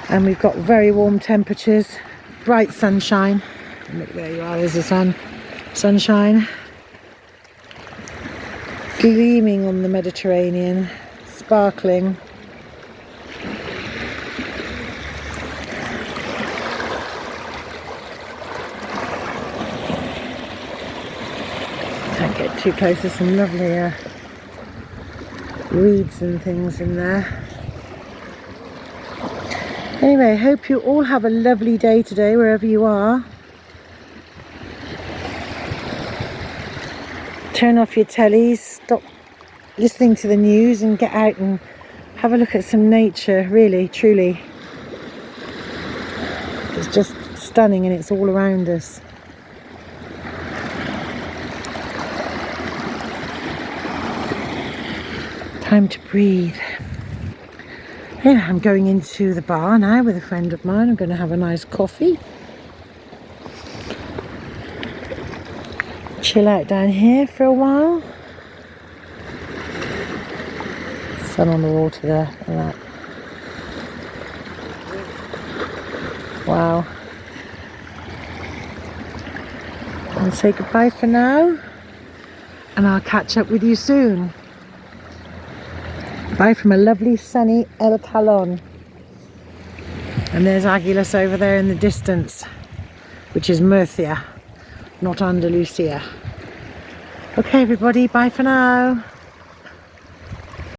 and we've got very warm temperatures, bright sunshine. Look, there you are, there's the sunshine gleaming on the Mediterranean, sparkling. Don't get too close, there's some lovely reeds and things in there. Anyway, hope you all have a lovely day today wherever you are. Turn off your tellies, stop listening to the news and get out and have a look at some nature. Really, truly, it's just stunning and it's all around us. Time to breathe. Anyway, I'm going into the bar now with a friend of mine. I'm going to have a nice coffee. Chill out down here for a while. Sun on the water there. Look at that. Wow. And say goodbye for now. And I'll catch up with you soon. Bye from a lovely sunny El Calon. And there's Aguilas over there in the distance, which is Murcia, not Andalusia. Okay everybody, bye for now.